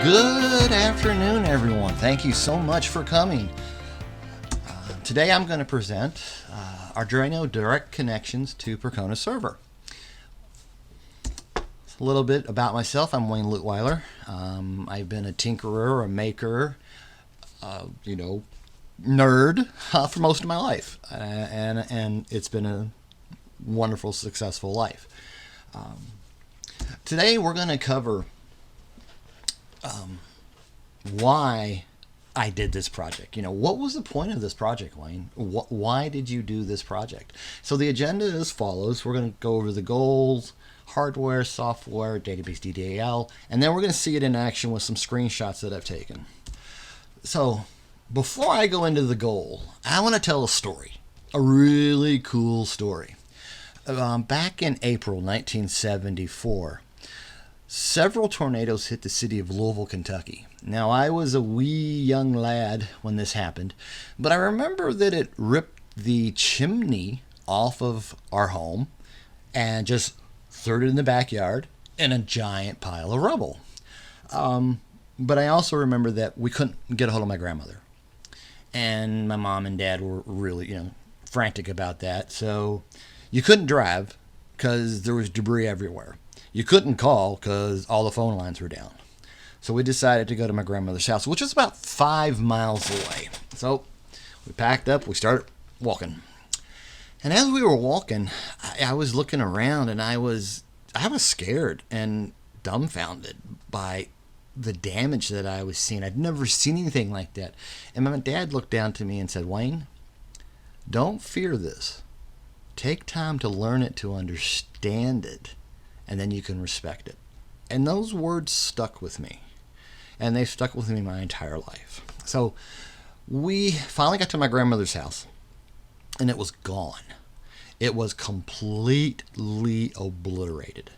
Good afternoon, everyone. Thank you so much for coming. Today I'm going to present Arduino direct connections to Percona Server. A little bit about myself. I'm Wayne Leutwyler. I've been a tinkerer, a maker, nerd for most of my life, and it's been a wonderful, successful life. Today we're going to cover why I did this project. What was the point of this project, Wayne? Why did you do this project? So the agenda is as follows. We're going to go over the goals, hardware, software, database DDL, and then we're going to see it in action with some screenshots that I've taken. So before I go into the goal, I want to tell a story, a really cool story. Back in April 1974, several tornadoes hit the city of Louisville, Kentucky. Now, I was a wee young lad when this happened, but I remember that it ripped the chimney off of our home and just threw it in the backyard in a giant pile of rubble. But I also remember that we couldn't get a hold of my grandmother. And my mom and dad were really, frantic about that. So you couldn't drive because there was debris everywhere. You couldn't call because all the phone lines were down. So we decided to go to my grandmother's house, which is about 5 miles away. So we packed up, we started walking. And as we were walking, I was looking around and I was scared and dumbfounded by the damage that I was seeing. I'd never seen anything like that. And my dad looked down to me and said, "Wayne, don't fear this. Take time to learn it, to understand it, and then you can respect it." And those words stuck with me. And they've stuck with me my entire life. So we finally got to my grandmother's house, and it was gone. It was completely obliterated.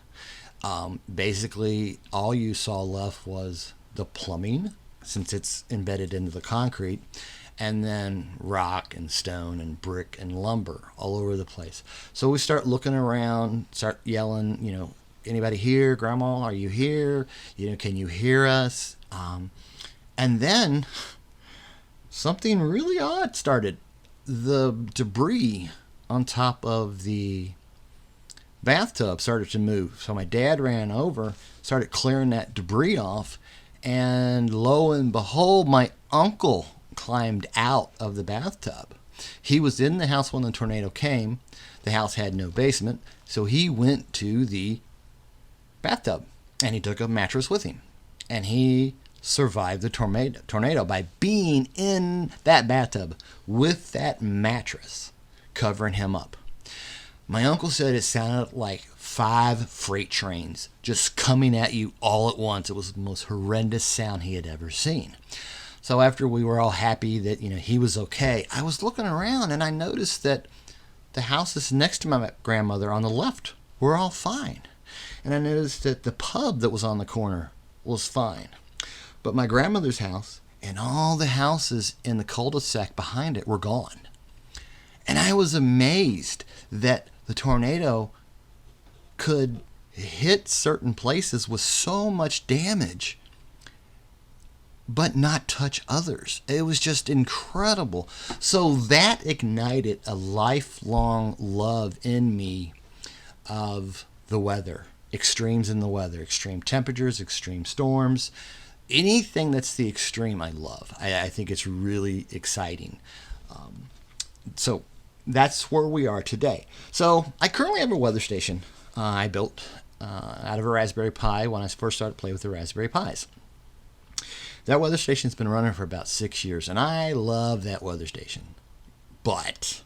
Basically, all you saw left was the plumbing, since it's embedded into the concrete, and then rock and stone and brick and lumber all over the place. So we start looking around, start yelling, "Anybody here? Grandma, are you here? Can you hear us?" And then something really odd started. The debris on top of the bathtub started to move. So my dad ran over, started clearing that debris off, and lo and behold, my uncle climbed out of the bathtub. He was in the house when the tornado came. The house had no basement, so he went to the bathtub and he took a mattress with him, and he survived the tornado by being in that bathtub with that mattress covering him up. My uncle said it sounded like 5 freight trains just coming at you all at once. It was the most horrendous sound he had ever seen. So after we were all happy that he was okay, I was looking around and I noticed that the houses next to my grandmother on the left were all fine. And I noticed that the pub that was on the corner was fine. But my grandmother's house and all the houses in the cul-de-sac behind it were gone. And I was amazed that the tornado could hit certain places with so much damage but not touch others. It was just incredible. So that ignited a lifelong love in me of the weather, extremes in the weather, extreme temperatures, extreme storms. Anything that's the extreme I love. I think it's really exciting. So that's where we are today. So I currently have a weather station I built out of a Raspberry Pi when I first started playing with the Raspberry Pis. That weather station's been running for about 6 years, and I love that weather station. But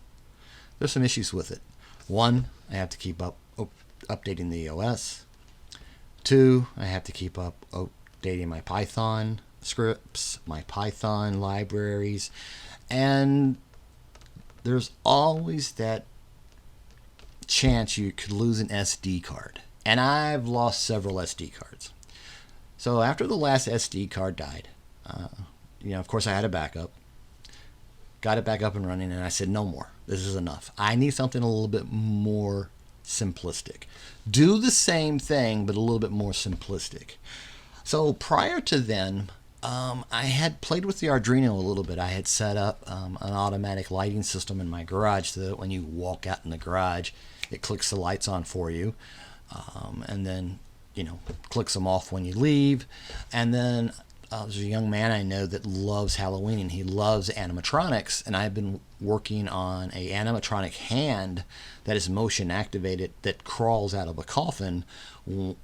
there's some issues with it. One, I have to keep up updating the OS. 2, I have to keep up updating my Python scripts, my Python libraries, and there's always that chance you could lose an SD card. And I've lost several SD cards. So after the last SD card died, of course I had a backup, got it back up and running, and I said, no more. This is enough. I need something a little bit more simplistic. Do the same thing, but a little bit more simplistic. So prior to then, I had played with the Arduino a little bit. I had set up an automatic lighting system in my garage so that when you walk out in the garage, it clicks the lights on for you, and then clicks them off when you leave. And then there's a young man I know that loves Halloween and he loves animatronics, and I've been working on a animatronic hand that is motion activated that crawls out of a coffin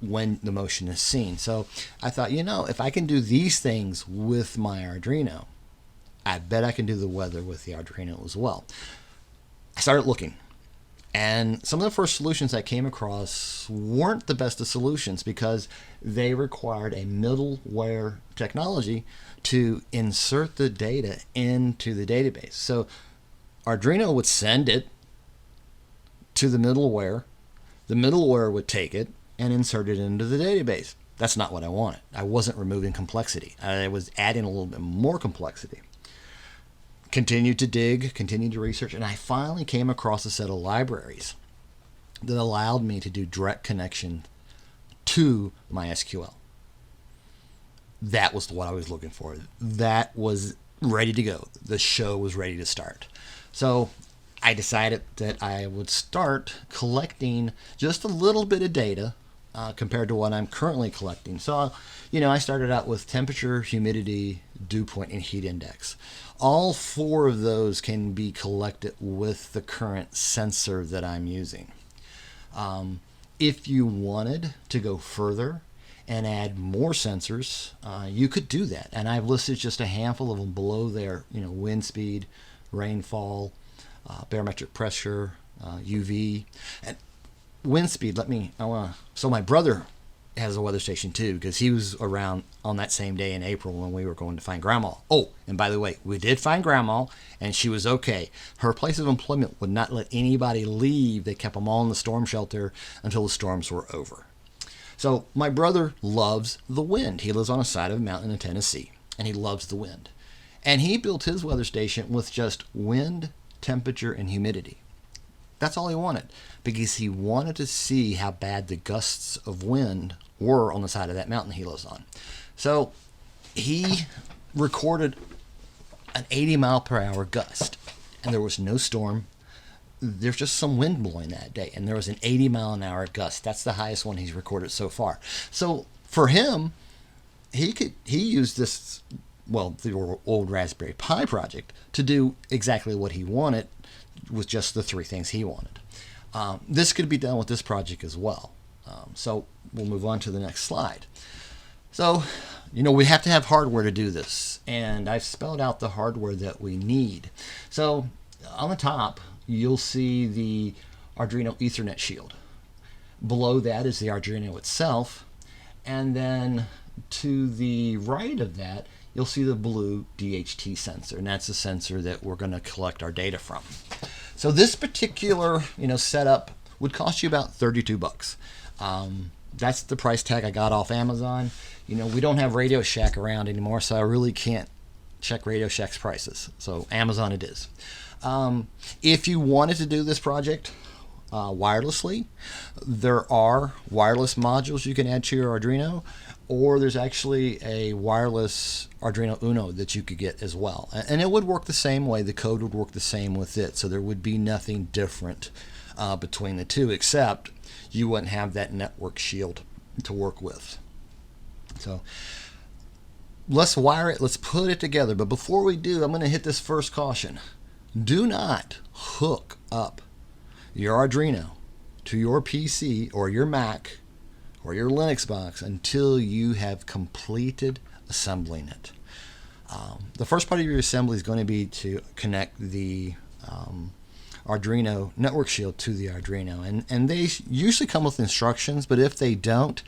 when the motion is seen. So I thought, if I can do these things with my Arduino, I bet I can do the weather with the Arduino as well. I started looking, and some of the first solutions I came across weren't the best of solutions because they required a middleware technology to insert the data into the database. So Arduino would send it to the middleware would take it and insert it into the database. That's not what I wanted. I wasn't removing complexity. I was adding a little bit more complexity. Continued to dig, continued to research, and I finally came across a set of libraries that allowed me to do direct connection to MySQL. That was what I was looking for. That was ready to go. The show was ready to start. So I decided that I would start collecting just a little bit of data compared to what I'm currently collecting. So, I started out with temperature, humidity, dew point, and heat index. All four of those can be collected with the current sensor that I'm using. If you wanted to go further and add more sensors, you could do that. And I've listed just a handful of them below there. Wind speed, rainfall, barometric pressure, UV, and wind speed. So my brother has a weather station too, because he was around on that same day in April when we were going to find Grandma. Oh, and by the way, we did find Grandma, and she was okay. Her place of employment would not let anybody leave. They kept them all in the storm shelter until the storms were over. So my brother loves the wind. He lives on a side of a mountain in Tennessee, and he loves the wind. And he built his weather station with just wind, temperature, and humidity. That's all he wanted, because he wanted to see how bad the gusts of wind were on the side of that mountain he lives on. So he recorded an 80-mile-per-hour gust, and there was no storm. There's just some wind blowing that day, and there was an 80-mile-an-hour gust. That's the highest one he's recorded so far. So for him, he used this, the old Raspberry Pi project to do exactly what he wanted with just the three things he wanted. This could be done with this project as well. So we'll move on to the next slide. So, we have to have hardware to do this, and I've spelled out the hardware that we need. So on the top, you'll see the Arduino Ethernet shield. Below that is the Arduino itself, and then to the right of that, you'll see the blue DHT sensor, and that's the sensor that we're going to collect our data from. So this particular, setup would cost you about $32. That's the price tag I got off Amazon. We don't have Radio Shack around anymore, so I really can't check Radio Shack's prices. So Amazon it is. If you wanted to do this project wirelessly, there are wireless modules you can add to your Arduino, or there's actually a wireless Arduino Uno that you could get as well. And it would work the same way. The code would work the same with it, so there would be nothing different between the two, except you wouldn't have that network shield to work with. So let's wire it, let's put it together. But before we do, I'm going to hit this first caution. Do not hook up your Arduino to your PC or your Mac or your Linux box until you have completed assembling it. The first part of your assembly is going to be to connect the Arduino network shield to the Arduino, and they usually come with instructions, but if they don't,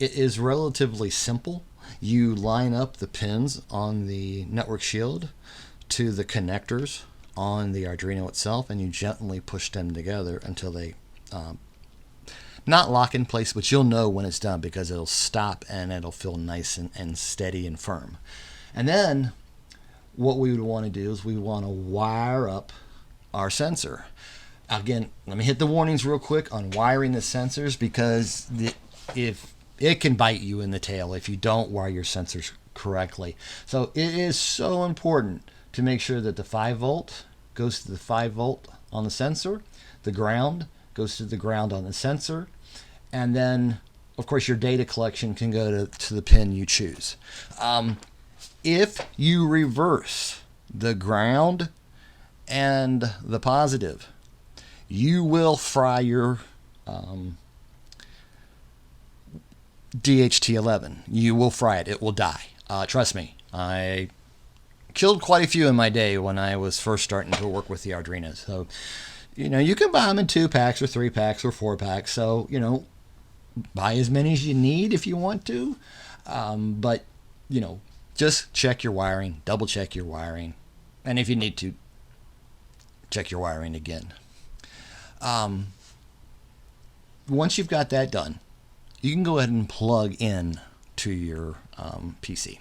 it is relatively simple. You line up the pins on the network shield to the connectors on the Arduino itself, and you gently push them together until they not lock in place, but you'll know when it's done because it'll stop and it'll feel nice and steady and firm. And then what we would want to do is we want to wire up our sensor. Again, let me hit the warnings real quick on wiring the sensors, because if it can bite you in the tail if you don't wire your sensors correctly. So it is so important to make sure that the 5-volt goes to the 5-volt on the sensor, the ground goes to the ground on the sensor, and then of course your data collection can go to the pin you choose. If you reverse the ground and the positive, you will fry your DHT11. You will fry it. It will die. Trust me. I killed quite a few in my day when I was first starting to work with the Arduino. So, you can buy them in 2-packs or 3-packs or 4-packs. So, buy as many as you need if you want to. But, just check your wiring, double check your wiring. And if you need to, check your wiring again. Once you've got that done, you can go ahead and plug in to your PC.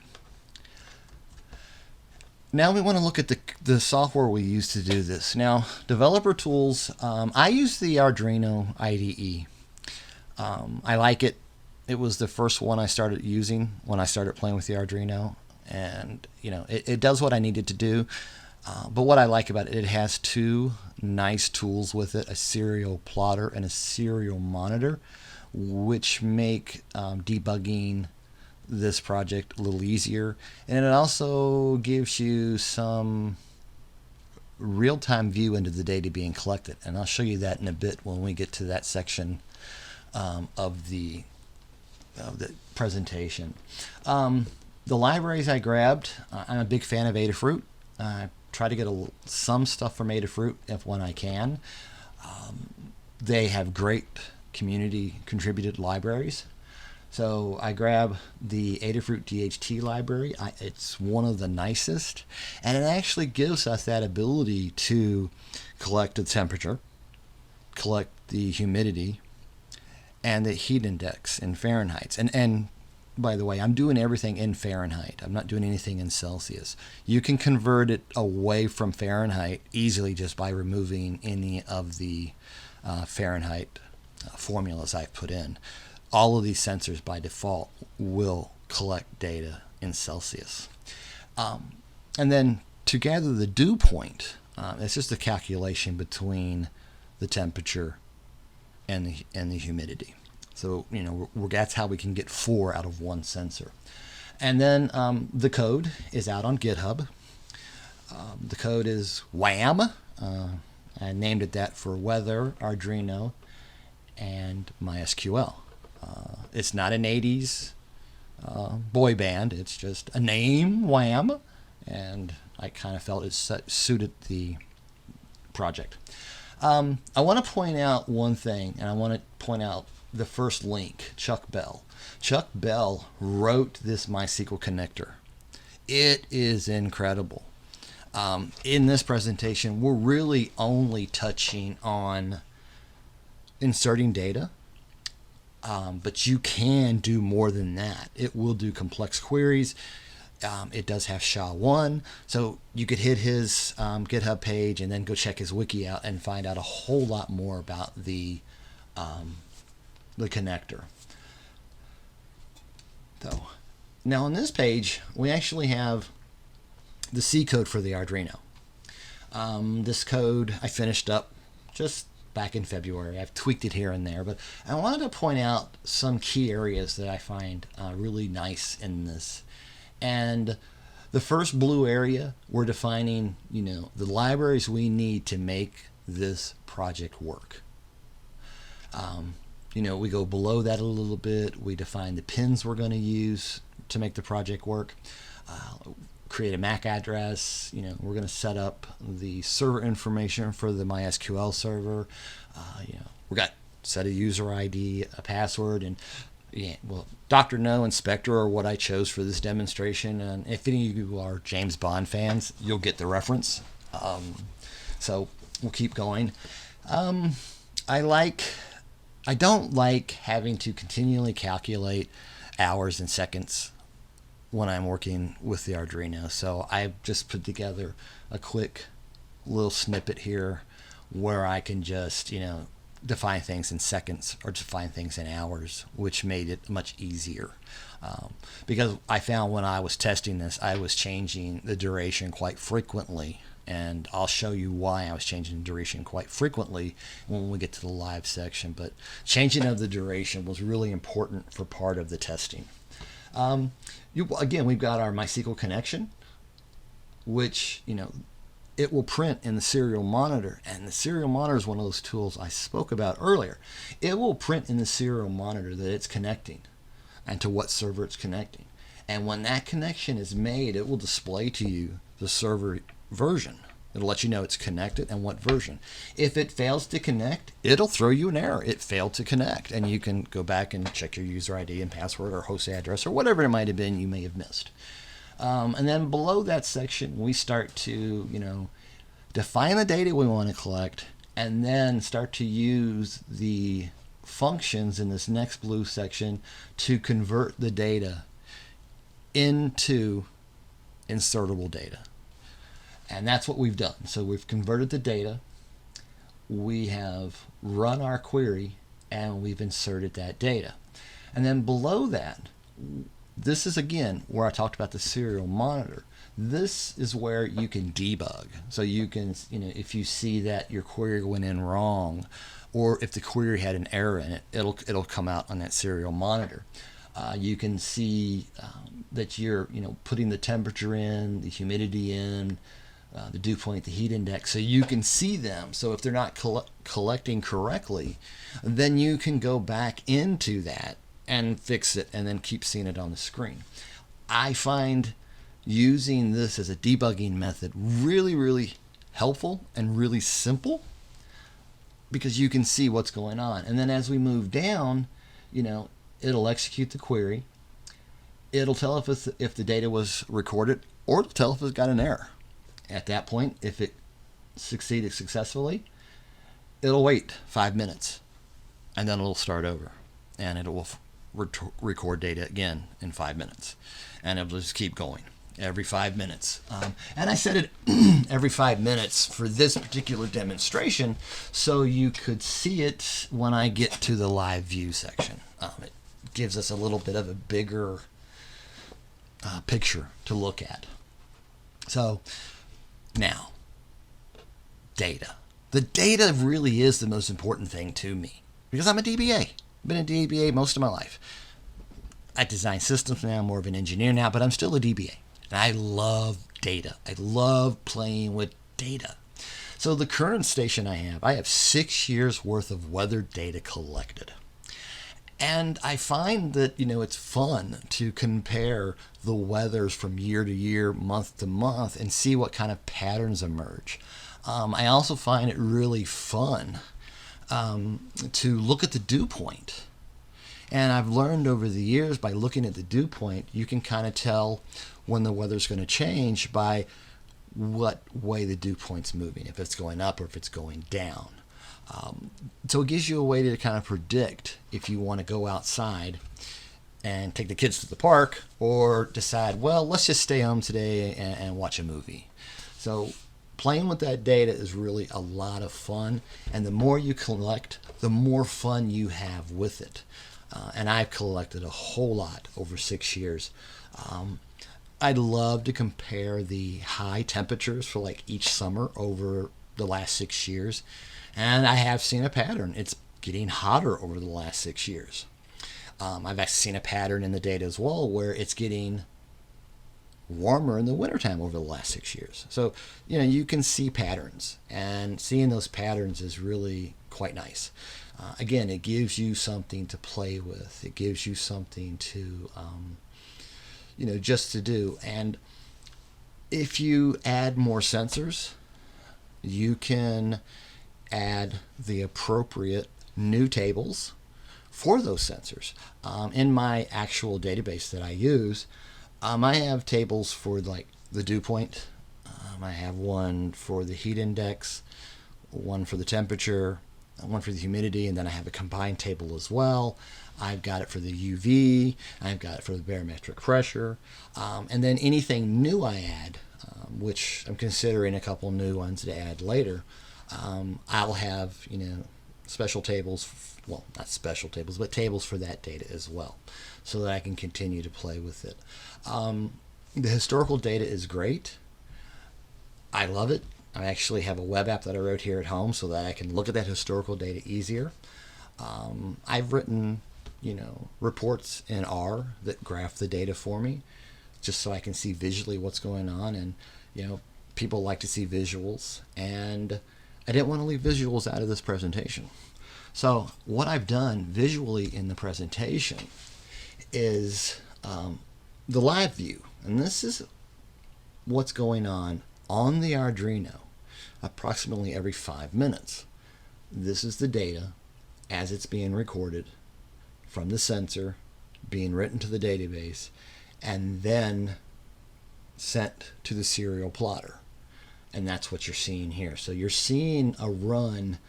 Now we want to look at the software we use to do this. Now, developer tools, I use the Arduino IDE. I like it. It was the first one I started using when I started playing with the Arduino. And, it does what I needed to do. But what I like about it, it has 2 nice tools with it, a serial plotter and a serial monitor, which make debugging this project a little easier. And it also gives you some real-time view into the data being collected. And I'll show you that in a bit when we get to that section of the presentation. The libraries I grabbed, I'm a big fan of Adafruit. I try to get some stuff from Adafruit when I can. They have great community contributed libraries. So I grab the Adafruit DHT library. It's one of the nicest, and it actually gives us that ability to collect the temperature, collect the humidity, and the heat index in Fahrenheit. And by the way, I'm doing everything in Fahrenheit. I'm not doing anything in Celsius. You can convert it away from Fahrenheit easily just by removing any of the Fahrenheit formulas I've put in. All of these sensors by default will collect data in Celsius. And then to gather the dew point, it's just a calculation between the temperature and the humidity. So, that's how we can get 4 out of 1 sensor. And then the code is out on GitHub. The code is WHAM. I named it that for Weather, Arduino, and MySQL. It's not an 80s boy band. It's just a name, WHAM. And I kind of felt it suited the project. I want to point out one thing, and I want to point out the first link, Chuck Bell. Chuck Bell wrote this MySQL connector. It is incredible. In this presentation, we're really only touching on inserting data, but you can do more than that. It will do complex queries. It does have SHA-1, so you could hit his GitHub page and then go check his wiki out and find out a whole lot more about the connector. So, now on this page, we actually have the C code for the Arduino. This code I finished up just back in February. I've tweaked it here and there, but I wanted to point out some key areas that I find really nice in this. And the first blue area, we're defining, the libraries we need to make this project work. We go below that a little bit. We define the pins we're going to use to make the project work. Create a MAC address. We're going to set up the server information for the MySQL server. We got set a user ID, a password, and Dr. No and Spectre are what I chose for this demonstration. And if any of you are James Bond fans, you'll get the reference. So we'll keep going. I don't like having to continually calculate hours and seconds when I'm working with the Arduino. So I've just put together a quick little snippet here where I can just, define things in seconds or define things in hours, which made it much easier. Because I found when I was testing this, I was changing the duration quite frequently. And I'll show you why I was changing the duration quite frequently when we get to the live section. But changing of the duration was really important for part of the testing. Again, we've got our MySQL connection, which, it will print in the serial monitor. And the serial monitor is one of those tools I spoke about earlier. It will print in the serial monitor that it's connecting and to what server it's connecting. And when that connection is made, it will display to you the server version. It'll let you know it's connected and what version. If it fails to connect, it'll throw you an error. It failed to connect. And you can go back and check your user ID and password or host address or whatever it might have been you may have missed. And then below that section, we start to, define the data we want to collect and then start to use the functions in this next blue section to convert the data into insertable data. And that's what we've done. So we've converted the data, we have run our query, and we've inserted that data. And then below that, this is again where I talked about the serial monitor. This is where you can debug. So you can, if you see that your query went in wrong, or if the query had an error in it, it'll come out on that serial monitor. You can see that you're, putting the temperature in, the humidity in, the dew point, the heat index, so you can see them. So if they're not collecting correctly, then you can go back into that and fix it and then keep seeing it on the screen. I find using this as a debugging method really, really helpful and really simple because you can see what's going on. And then as we move down, it'll execute the query. It'll tell if the data was recorded, or it'll tell if it's got an error. At that point, if it succeeded successfully, it'll wait 5 minutes and then it'll start over and it will record data again in 5 minutes, and it'll just keep going every 5 minutes. And I said it every 5 minutes for this particular demonstration so you could see it when I get to the live view section. It gives us a little bit of a bigger picture to look at. So now, data. The data really is the most important thing to me because I'm a DBA. I've been a DBA most of my life. I design systems now. I'm more of an engineer now, but I'm still a DBA. And I love data. I love playing with data. So the current station I have 6 years worth of weather data collected. And I find that, it's fun to compare the weathers from year to year, month to month, and see what kind of patterns emerge. I also find it really fun to look at the dew point. And I've learned over the years by looking at the dew point, you can kind of tell when the weather's going to change by what way the dew point's moving, if it's going up or if it's going down. So it gives you a way to kind of predict if you want to go outside and take the kids to the park or decide, well, let's just stay home today and watch a movie. So playing with that data is really a lot of fun. And the more you collect, the more fun you have with it. And I've collected a whole lot over 6 years. I'd love to compare the high temperatures for like each summer over the last 6 years. And I have seen a pattern. It's getting hotter over the last 6 years. I've actually seen a pattern in the data as well where it's getting warmer in the wintertime over the last 6 years. So, you can see patterns, and seeing those patterns is really quite nice. Again, it gives you something to play with. It gives you something to, just to do. And if you add more sensors, you can add the appropriate new tables for those sensors. In my actual database that I use, I have tables for like the dew point. I have one for the heat index, one for the temperature, one for the humidity, and then I have a combined table as well. I've got it for the UV, I've got it for the barometric pressure, and then anything new I add, which I'm considering a couple new ones to add later, I'll have, special tables, well, not special tables, but tables for that data as well, so that I can continue to play with it. The historical data is great. I love it. I actually have a web app that I wrote here at home so that I can look at that historical data easier. I've written, reports in R that graph the data for me, just so I can see visually what's going on. And, people like to see visuals, and I didn't want to leave visuals out of this presentation. So what I've done visually in the presentation is the live view. And this is what's going on the Arduino approximately every 5 minutes. This is the data as it's being recorded from the sensor, being written to the database, and then sent to the serial plotter. And that's what you're seeing here. So you're seeing a run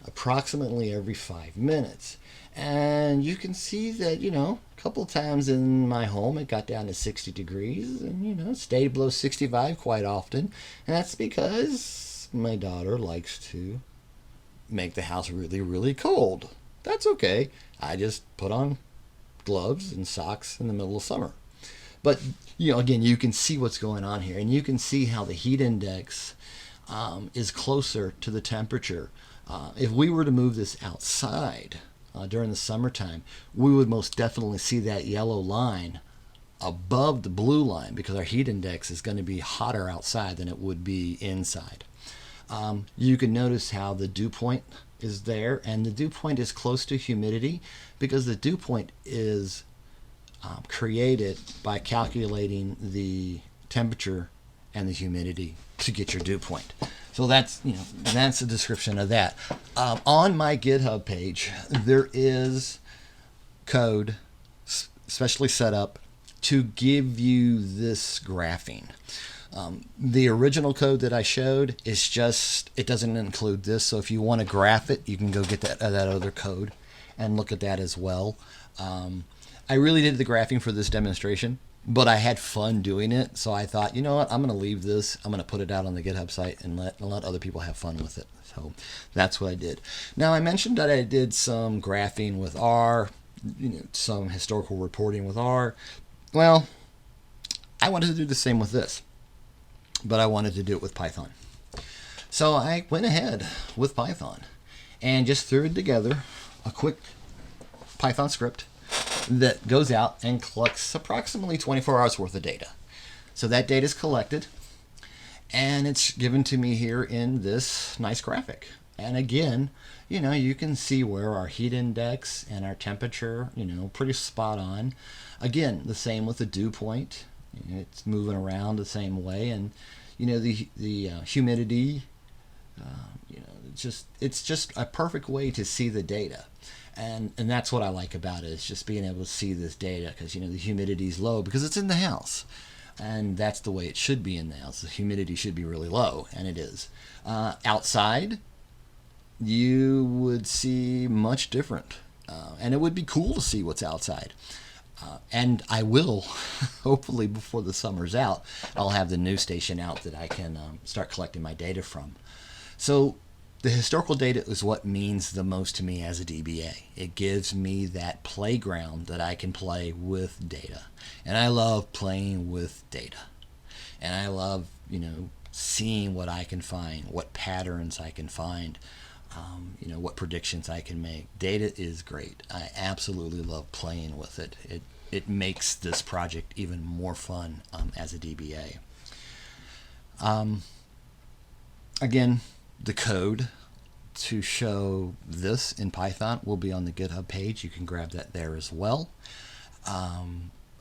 approximately every 5 minutes. And you can see that, a couple of times in my home it got down to 60 degrees and, it stayed below 65 quite often. And that's because my daughter likes to make the house really, really cold. That's okay. I just put on gloves and socks in the middle of summer. But, again, you can see what's going on here. And you can see how the heat index is closer to the temperature. If we were to move this outside during the summertime, we would most definitely see that yellow line above the blue line, because our heat index is going to be hotter outside than it would be inside. You can notice how the dew point is there, and the dew point is close to humidity because the dew point is created by calculating the temperature and the humidity to get your dew point. So that's a description of that. On my GitHub page, there is code specially set up to give you this graphing. The original code that I showed is it doesn't include this. So if you want to graph it, you can go get that other code and look at that as well. I really did the graphing for this demonstration, but I had fun doing it. So I thought, you know what, I'm going to leave this. I'm going to put it out on the GitHub site and let other people have fun with it. So that's what I did. Now, I mentioned that I did some graphing with R, some historical reporting with R. Well, I wanted to do the same with this, but I wanted to do it with Python. So I went ahead with Python and just threw it together, a quick Python script that goes out and collects approximately 24 hours worth of data. So that data is collected and it's given to me here in this nice graphic. And again, you can see where our heat index and our temperature, pretty spot on. Again, the same with the dew point. It's moving around the same way, and the humidity. It's just a perfect way to see the data. And that's what I like about it, is just being able to see this data, because the humidity is low because it's in the house, and that's the way it should be in the house. The humidity should be really low, and it is. Outside, you would see much different, and it would be cool to see what's outside. And I will, hopefully before the summer's out, I'll have the news station out that I can start collecting my data from. So the historical data is what means the most to me as a DBA. It gives me that playground that I can play with data. And I love playing with data. And I love, seeing what I can find, what patterns I can find, what predictions I can make. Data is great. I absolutely love playing with it. It makes this project even more fun as a DBA. Again, the code to show this in Python will be on the GitHub page. You can grab that there as well.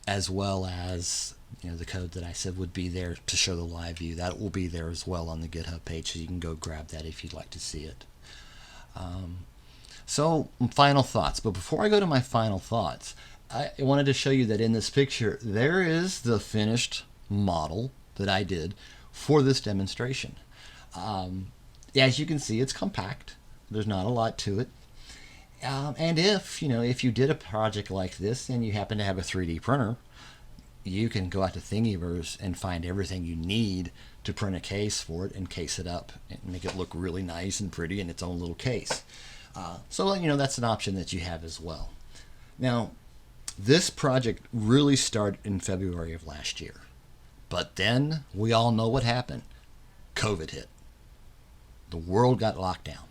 As well as the code that I said would be there to show the live view. That will be there as well on the GitHub page, so you can go grab that if you'd like to see it. So final thoughts. But before I go to my final thoughts, I wanted to show you that in this picture there is the finished model that I did for this demonstration. As you can see, it's compact. There's not a lot to it. And if you did a project like this and you happen to have a 3D printer, you can go out to Thingiverse and find everything you need to print a case for it and case it up and make it look really nice and pretty in its own little case. So that's an option that you have as well. Now, this project really started in February of last year. But then we all know what happened. COVID hit. The world got locked down.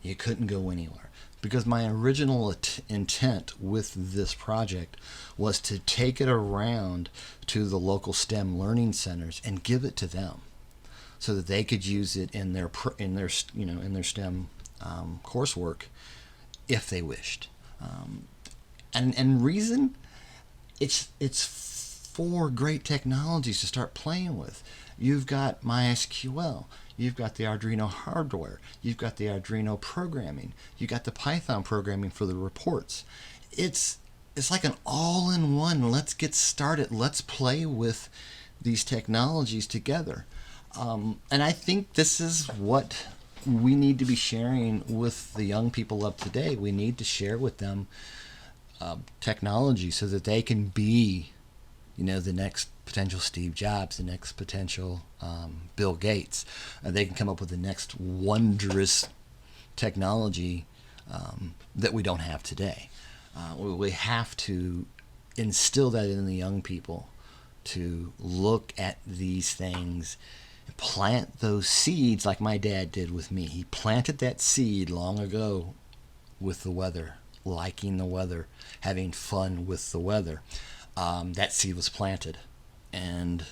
You couldn't go anywhere. Because my original intent with this project was to take it around to the local STEM learning centers and give it to them, so that they could use it in their STEM coursework if they wished. And reason, it's 4 great technologies to start playing with. You've got MySQL, you've got the Arduino hardware, you've got the Arduino programming, you've got the Python programming for the reports. It's like an all-in-one. Let's get started. Let's play with these technologies together. And I think this is what we need to be sharing with the young people of today. We need to share with them technology so that they can be the next potential Steve Jobs, the next potential Bill Gates. They can come up with the next wondrous technology that we don't have today. We have to instill that in the young people, to look at these things, plant those seeds like my dad did with me. He planted that seed long ago with the weather, liking the weather, having fun with the weather. That seed was planted, and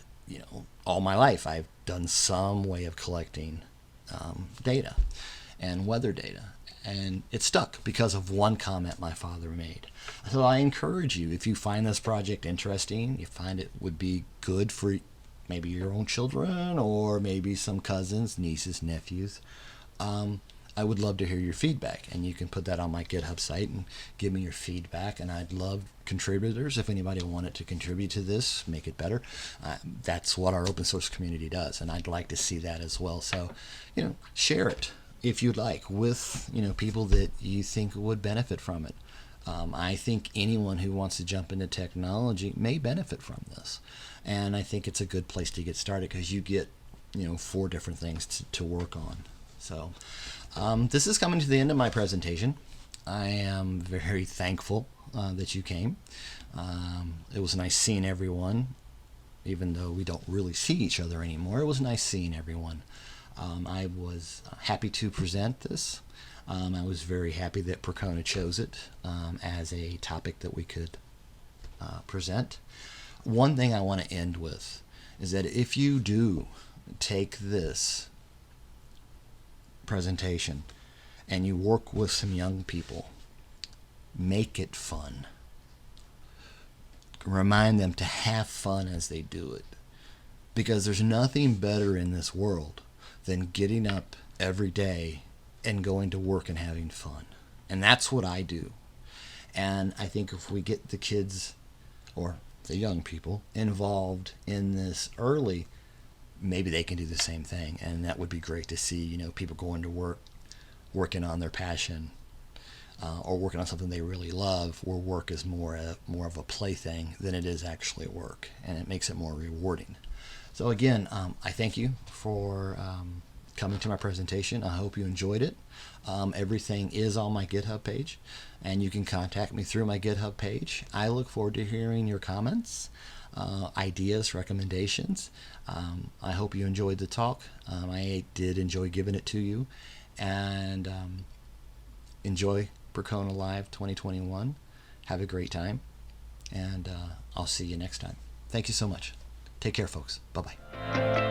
all my life I've done some way of collecting data and weather data, and it stuck because of one comment my father made. So I encourage you, if you find this project interesting, you find it would be good for maybe your own children or maybe some cousins, nieces, nephews, I would love to hear your feedback, and you can put that on my GitHub site and give me your feedback. And I'd love contributors. If anybody wanted to contribute to this, make it better. That's what our open source community does, and I'd like to see that as well. So, share it if you'd like with people that you think would benefit from it. I think anyone who wants to jump into technology may benefit from this, and I think it's a good place to get started because you get 4 different things to work on. So this is coming to the end of my presentation. I am very thankful that you came. It was nice seeing everyone, even though we don't really see each other anymore. It was nice seeing everyone. I was happy to present this. I was very happy that Percona chose it as a topic that we could present. One thing I want to end with is that if you do take this presentation and you work with some young people, make it fun. Remind them to have fun as they do it, because there's nothing better in this world than getting up every day and going to work and having fun. And that's what I do. And I think if we get the kids or the young people involved in this early, maybe they can do the same thing, and that would be great to see. People going to work, working on their passion, or working on something they really love, where work is more of a plaything than it is actually work, and it makes it more rewarding. So again, I thank you for coming to my presentation. I hope you enjoyed it. Everything is on my GitHub page, and you can contact me through my GitHub page. I look forward to hearing your comments, ideas, recommendations. I hope you enjoyed the talk. I did enjoy giving it to you, and enjoy Percona Live 2021. Have a great time, and I'll see you next time. Thank you so much. Take care, folks. Bye-bye.